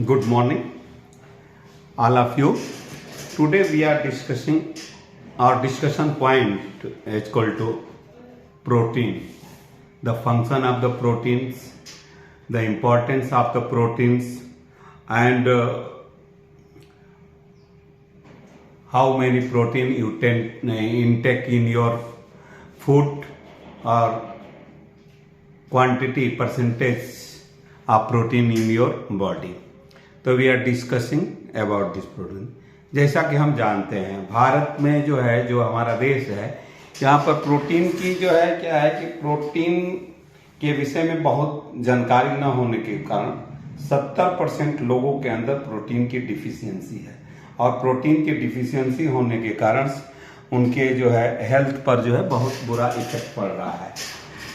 Good morning, all of you. Today we are discussing our discussion point is equal to protein, the function of the proteins, the importance of the proteins, and how many protein you intake in your food or quantity percentage of protein in your body. तो we are discussing about this protein. जैसा कि हम जानते हैं भारत में जो है, जो हमारा देश है, यहाँ पर प्रोटीन की जो है क्या है कि प्रोटीन के विषय में बहुत जानकारी न होने के कारण 70% लोगों के अंदर प्रोटीन की डिफिशियंसी है और प्रोटीन की डिफिशियंसी होने के कारण उनके जो है हेल्थ पर जो है बहुत बुरा इफेक्ट पड़ रहा है।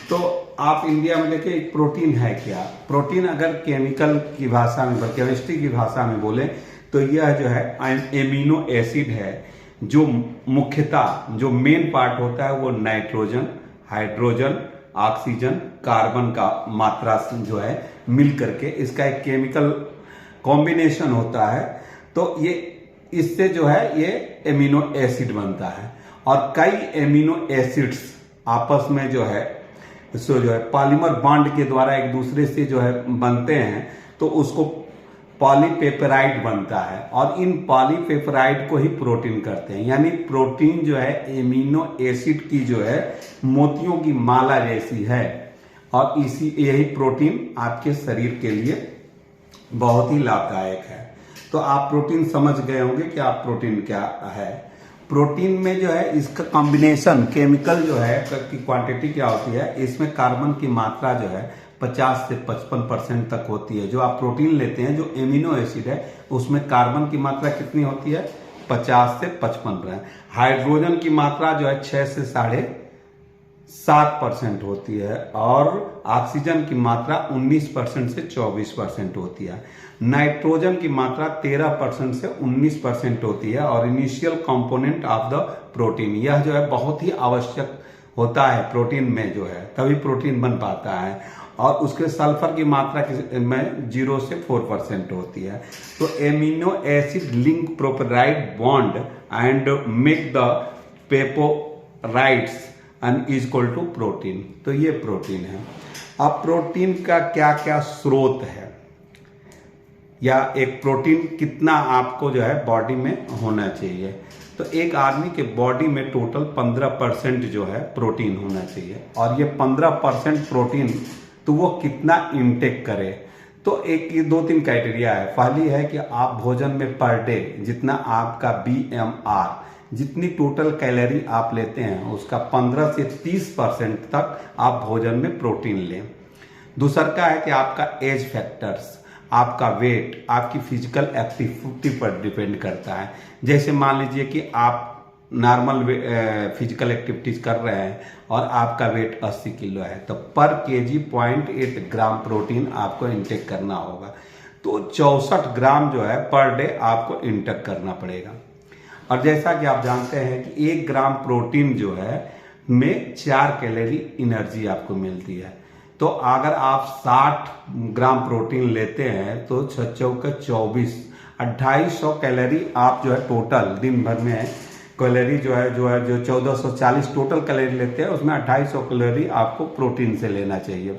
तो आप इंडिया में देखिए प्रोटीन है क्या। प्रोटीन अगर केमिकल की भाषा में, केमिस्ट्री की भाषा में बोले तो यह जो है एमिनो एसिड है, जो मुख्यतः जो मेन पार्ट होता है वो नाइट्रोजन, हाइड्रोजन, ऑक्सीजन, कार्बन का मात्रा जो है मिल करके इसका एक केमिकल कॉम्बिनेशन होता है। तो ये इससे जो है ये एमिनो एसिड बनता है और कई एमिनो एसिड्स आपस में जो है जो है पॉलीमर बॉन्ड के द्वारा एक दूसरे से जो है बनते हैं, तो उसको पॉलीपेपराइड बनता है और इन पॉलीपेपराइड को ही प्रोटीन करते हैं। यानी प्रोटीन जो है एमिनो एसिड की जो है मोतियों की माला जैसी है और यही प्रोटीन आपके शरीर के लिए बहुत ही लाभदायक है। तो आप प्रोटीन समझ गए होंगे कि आप प्रोटीन क्या है। प्रोटीन में जो है इसका कॉम्बिनेशन केमिकल जो है की क्वांटिटी क्या होती है, इसमें कार्बन की मात्रा जो है 50 से 55% तक होती है। जो आप प्रोटीन लेते हैं, जो एमिनो एसिड है, उसमें कार्बन की मात्रा कितनी होती है, 50 से 55%। हाइड्रोजन की मात्रा जो है 6 से 7.5% होती है और ऑक्सीजन की मात्रा 19% से 24% होती है। नाइट्रोजन की मात्रा 13% से 19% होती है और initial component of the protein, यह जो है बहुत ही आवश्यक होता है प्रोटीन में जो है, तभी प्रोटीन बन पाता है। और उसके सल्फर की मात्रा में 0 से 4% होती है। तो एमिनो एसिड लिंक प्रोपेराइड bond and make the peptides and is equal to protein. तो ये प्रोटीन है। अब प्रोटीन का क्या क्या स्रोत है या एक प्रोटीन कितना आपको जो है बॉडी में होना चाहिए। तो एक आदमी के बॉडी में टोटल 15% जो है प्रोटीन होना चाहिए और ये 15% प्रोटीन तो वो कितना इनटेक करे। तो एक ये 2-3 क्राइटेरिया है। पहली है कि आप भोजन में पर डे जितना आपका BMR, जितनी टोटल कैलोरी आप लेते हैं उसका 15 से 30% तक आप भोजन में प्रोटीन लें। दूसरा का है कि आपका एज फैक्टर्स, आपका वेट, आपकी फिजिकल एक्टिविटी पर डिपेंड करता है। जैसे मान लीजिए कि आप नॉर्मल फिजिकल एक्टिविटीज कर रहे हैं और आपका वेट 80 किलो है, तो पर केजी 0.8 ग्राम प्रोटीन आपको इंटेक करना होगा। तो 64 ग्राम जो है पर डे आपको इंटेक करना पड़ेगा। और जैसा कि आप जानते हैं कि 1 ग्राम प्रोटीन जो है में 4 कैलोरी एनर्जी आपको मिलती है। तो अगर आप 60 ग्राम प्रोटीन लेते हैं तो 6 चौके 24, 250 कैलोरी आप जो है टोटल दिन भर में कैलोरी जो 1440 टोटल कैलोरी लेते हैं, उसमें 250 कैलोरी आपको प्रोटीन से लेना चाहिए।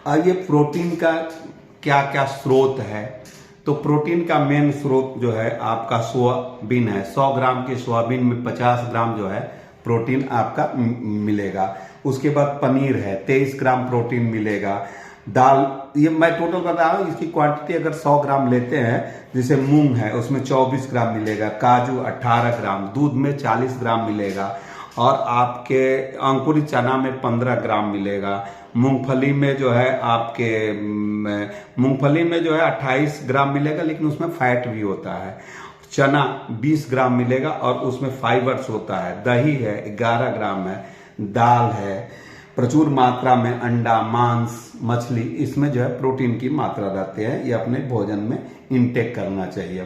और ये प्रोटीन का क्या क्या स्रोत है। तो प्रोटीन का मेन स्रोत जो है आपका सोयाबीन है। 100 ग्राम के सोयाबीन में 50 ग्राम जो है प्रोटीन आपका मिलेगा। उसके बाद पनीर है, 23 ग्राम प्रोटीन मिलेगा। दाल, ये मैं टोटल बता रहा हूँ, इसकी क्वांटिटी अगर 100 ग्राम लेते हैं, जैसे मूंग है उसमें 24 ग्राम मिलेगा, काजू 18 ग्राम, दूध में 40 ग्राम मिलेगा और आपके अंकुरित चना में 15 ग्राम मिलेगा। मूंगफली में जो है आपके 28 ग्राम मिलेगा, लेकिन उसमें फैट भी होता है। चना 20 ग्राम मिलेगा और उसमें फाइबर्स होता है। दही है 11 ग्राम है। दाल है, प्रचुर मात्रा में अंडा, मांस, मछली, इसमें जो है प्रोटीन की मात्रा रहती है। ये अपने भोजन में इंटेक करना चाहिए।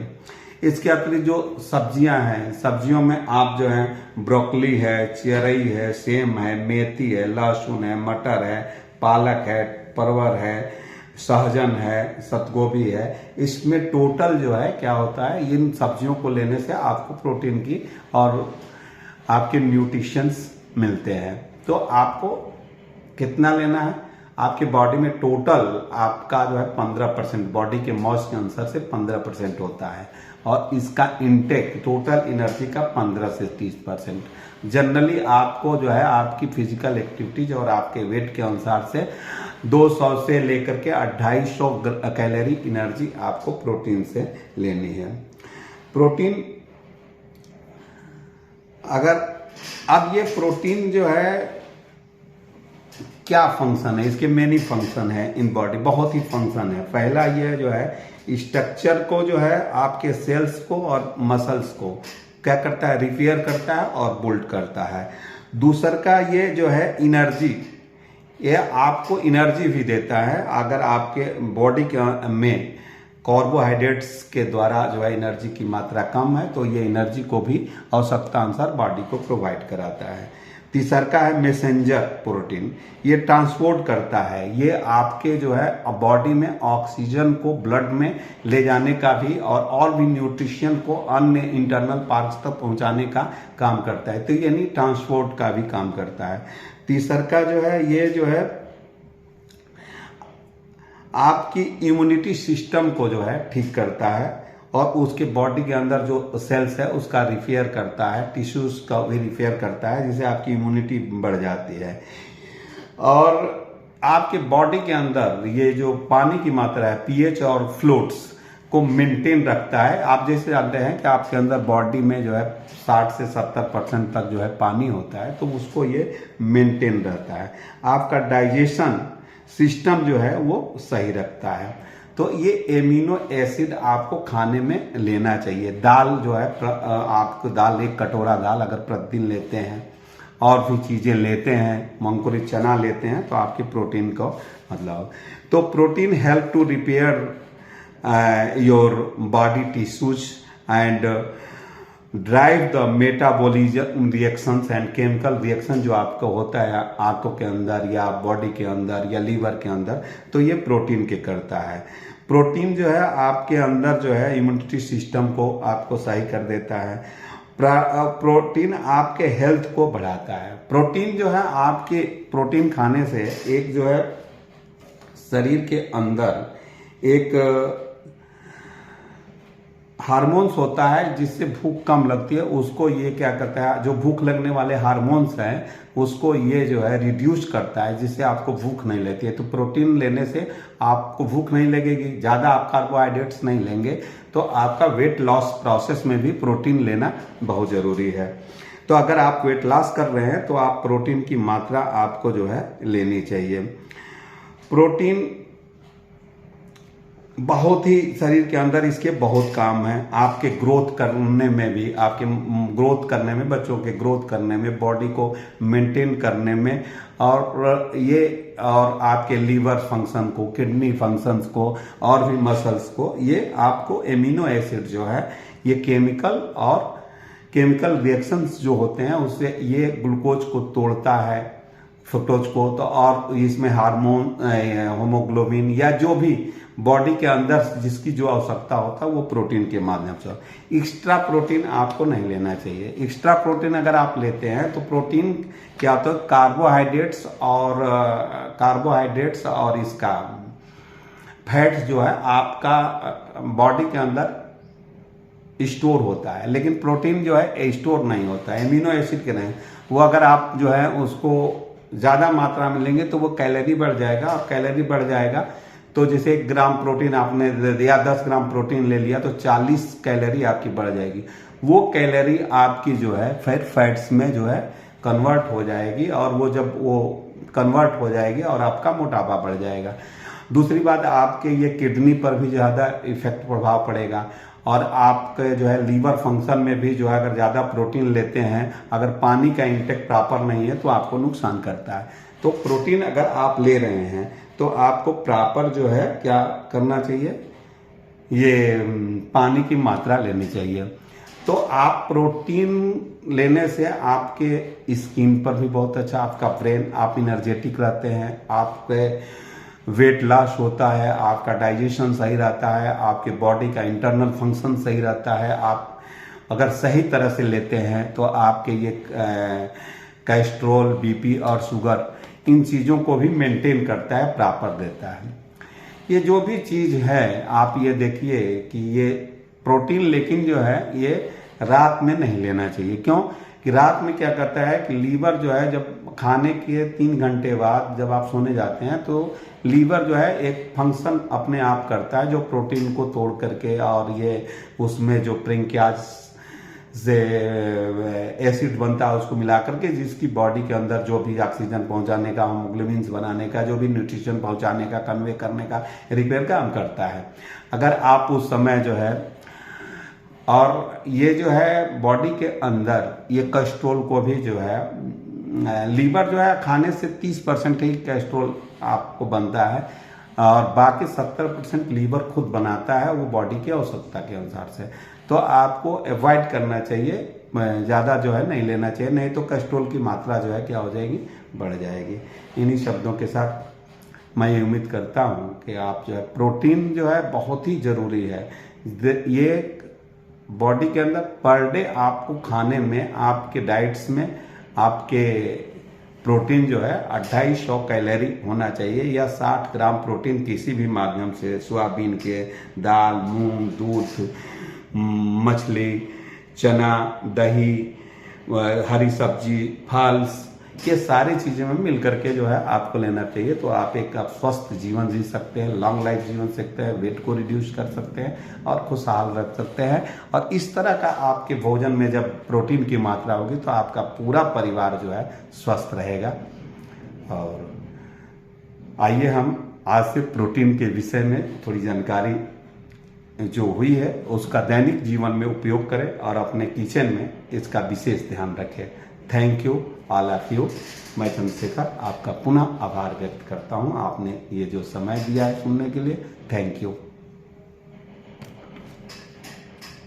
इसके अतिरिक्त जो सब्जियां हैं, सब्जियों में आप जो है ब्रोकली है, चेरई है, सेम है, मेथी है, लहसुन है, मटर है, पालक है, परवल है, सहजन है, सतगोभी है, इसमें टोटल जो है क्या होता है, इन सब्जियों को लेने से आपको प्रोटीन की और आपके न्यूट्रिशंस मिलते हैं। तो आपको कितना लेना है, आपके बॉडी में टोटल आपका जो है 15% बॉडी के मॉस के अनुसार से 15% होता है, और इसका इनटेक टोटल एनर्जी का 15 से 30%। जनरली आपको जो है आपकी फिजिकल एक्टिविटीज और आपके वेट के अनुसार से 200 से लेकर के 250 कैलोरी एनर्जी आपको प्रोटीन से लेनी है। प्रोटीन अगर अब ये प्रोटीन जो है क्या फंक्शन है, इसके मेनी फंक्शन है इन बॉडी, बहुत ही फंक्शन है। पहला ये जो है स्ट्रक्चर को जो है आपके सेल्स को और मसल्स को क्या करता है, रिपेयर करता है और बिल्ड करता है। दूसर का ये जो है एनर्जी, ये आपको एनर्जी भी देता है। अगर आपके बॉडी के में कार्बोहाइड्रेट्स के द्वारा जो है एनर्जी की मात्रा कम है तो ये एनर्जी को भी आवश्यकता अनुसार बॉडी को प्रोवाइड कराता है। तीसरा का है मैसेंजर प्रोटीन, ये ट्रांसपोर्ट करता है, ये आपके जो है बॉडी में ऑक्सीजन को ब्लड में ले जाने का भी और भी न्यूट्रिशन को अन्य इंटरनल पार्ट्स तक पहुंचाने का काम करता है, तो यानी ट्रांसपोर्ट का भी काम करता है। तीसरा का जो है ये जो है आपकी इम्यूनिटी सिस्टम को जो है ठीक करता है और उसके बॉडी के अंदर जो सेल्स है उसका रिपेयर करता है, टिश्यूज का भी रिपेयर करता है, जिससे आपकी इम्यूनिटी बढ़ जाती है। और आपके बॉडी के अंदर ये जो पानी की मात्रा है, पीएच और फ्लूइड्स को मेंटेन रखता है। आप जैसे जानते हैं कि आपके अंदर बॉडी में जो है 60 से 70% तक जो है पानी होता है, तो उसको ये मेंटेन रहता है। आपका डाइजेशन सिस्टम जो है वो सही रखता है। तो ये एमिनो एसिड आपको खाने में लेना चाहिए। दाल जो है आपको दाल, एक कटोरा दाल अगर प्रतिदिन लेते हैं और भी चीज़ें लेते हैं, मंकुरित चना लेते हैं, तो आपके प्रोटीन को मतलब, तो protein help to repair your body tissues and drive the metabolism reactions and chemical reaction जो आपका होता है आंतों के अंदर या बॉडी के अंदर या लीवर के अंदर, तो ये प्रोटीन के करता है। प्रोटीन जो है आपके अंदर जो है इम्यूनिटी सिस्टम को आपको सही कर देता है। प्रोटीन आपके हेल्थ को बढ़ाता है। प्रोटीन जो है आपके प्रोटीन खाने से एक जो है शरीर के अंदर एक हार्मोन्स होता है जिससे भूख कम लगती है, उसको ये क्या करता है, जो भूख लगने वाले हार्मोन्स हैं उसको ये जो है रिड्यूस करता है, जिससे आपको भूख नहीं लगती है। तो प्रोटीन लेने से आपको भूख नहीं लगेगी, ज़्यादा आप कार्बोहाइड्रेट्स नहीं लेंगे, तो आपका वेट लॉस प्रोसेस में भी प्रोटीन लेना बहुत ज़रूरी है। तो अगर आप वेट लॉस कर रहे हैं तो आप प्रोटीन की मात्रा आपको जो है लेनी चाहिए। प्रोटीन बहुत ही शरीर के अंदर इसके बहुत काम है, आपके ग्रोथ करने में भी, आपके ग्रोथ करने में, बच्चों के ग्रोथ करने में, बॉडी को मेंटेन करने में, और ये और आपके लीवर फंक्शन को, किडनी फंक्शंस को और भी मसल्स को, ये आपको एमिनो एसिड जो है ये केमिकल रिएक्शंस जो होते हैं उससे ये ग्लूकोज को तोड़ता है, फ्रुक्टोज को, तो और इसमें हार्मोन, होमोग्लोबिन या जो भी बॉडी के अंदर जिसकी जो आवश्यकता होता है वो प्रोटीन के माध्यम से। एक्स्ट्रा प्रोटीन आपको नहीं लेना चाहिए। एक्स्ट्रा प्रोटीन अगर आप लेते हैं तो प्रोटीन क्या होता है, कार्बोहाइड्रेट्स और इसका फैट्स जो है आपका बॉडी के अंदर स्टोर होता है, लेकिन प्रोटीन जो है स्टोर नहीं होता है, एमिनो एसिड के नहीं। वो अगर आप जो है उसको ज़्यादा मात्रा में लेंगे तो वो कैलोरी बढ़ जाएगा, और कैलोरी बढ़ जाएगा तो जैसे 1 ग्राम प्रोटीन आपने दे दिया, 10 ग्राम प्रोटीन ले लिया तो 40 कैलोरी आपकी बढ़ जाएगी। वो कैलोरी आपकी जो है फिर फैट्स में जो है कन्वर्ट हो जाएगी, और वो जब वो कन्वर्ट हो जाएगी और आपका मोटापा बढ़ जाएगा। दूसरी बात, आपके ये किडनी पर भी ज़्यादा इफेक्ट प्रभाव पड़ेगा, और आपके जो है लीवर फंक्शन में भी जो है अगर ज़्यादा प्रोटीन लेते हैं, अगर पानी का इंटेक प्रॉपर नहीं है तो आपको नुकसान करता है। तो प्रोटीन अगर आप ले रहे हैं तो आपको प्रॉपर जो है क्या करना चाहिए, ये पानी की मात्रा लेनी चाहिए। तो आप प्रोटीन लेने से आपके स्किन पर भी बहुत अच्छा, आपका ब्रेन, आप एनर्जेटिक रहते हैं, आपके वेट लॉस होता है, आपका डाइजेशन सही रहता है, आपके बॉडी का इंटरनल फंक्शन सही रहता है। आप अगर सही तरह से लेते हैं तो आपके ये कोलेस्ट्रॉल, बीपी और शुगर इन चीज़ों को भी मेंटेन करता है, प्रॉपर देता है। ये जो भी चीज़ है आप ये देखिए कि ये प्रोटीन, लेकिन जो है ये रात में नहीं लेना चाहिए। क्यों कि रात में क्या करता है कि लीवर जो है जब खाने के 3 घंटे बाद जब आप सोने जाते हैं तो लीवर जो है एक फंक्शन अपने आप करता है जो प्रोटीन को तोड़ करके और ये उसमें जो पैंक्रियाज से एसिड बनता है उसको मिला करके जिसकी बॉडी के अंदर जो भी ऑक्सीजन पहुंचाने का, हीमोग्लोबिन बनाने का, जो भी न्यूट्रिशन पहुंचाने का, कन्वे करने का, रिपेयर काम करता है। अगर आप उस समय जो है, और ये जो है बॉडी के अंदर ये कोलेस्ट्रॉल को भी जो है लीवर जो है खाने से 30% ही कोलेस्ट्रॉल आपको बनता है और बाकी 70% लीवर खुद बनाता है, वो बॉडी की आवश्यकता के अनुसार से। तो आपको अवॉइड करना चाहिए, ज़्यादा जो है नहीं लेना चाहिए, नहीं तो कोलेस्ट्रॉल की मात्रा जो है क्या हो जाएगी, बढ़ जाएगी। इन्हीं शब्दों के साथ मैं ये उम्मीद करता हूँ कि आप जो है प्रोटीन जो है बहुत ही ज़रूरी है। ये बॉडी के अंदर पर डे आपको खाने में, आपके डाइट्स में आपके प्रोटीन जो है 250 कैलोरी होना चाहिए या 60 ग्राम प्रोटीन किसी भी माध्यम से, सोयाबीन के, दाल, मूंग, दूध, मछली, चना, दही, हरी सब्जी, फल, ये सारी चीज़ों में मिल करके जो है आपको लेना चाहिए। तो आप एक स्वस्थ जीवन जी सकते हैं, लॉन्ग लाइफ जीवन सकते हैं, वेट को रिड्यूस कर सकते हैं और खुशहाल रख सकते हैं। और इस तरह का आपके भोजन में जब प्रोटीन की मात्रा होगी तो आपका पूरा परिवार जो है स्वस्थ रहेगा। और आइए हम आज से प्रोटीन के विषय में थोड़ी जानकारी जो हुई है उसका दैनिक जीवन में उपयोग करें और अपने किचन में इसका विशेष ध्यान रखें। Thank you all of you. मैं चंद्रशेखर आपका पुनः आभार व्यक्त करता हूं, आपने ये जो समय दिया है सुनने के लिए। Thank you.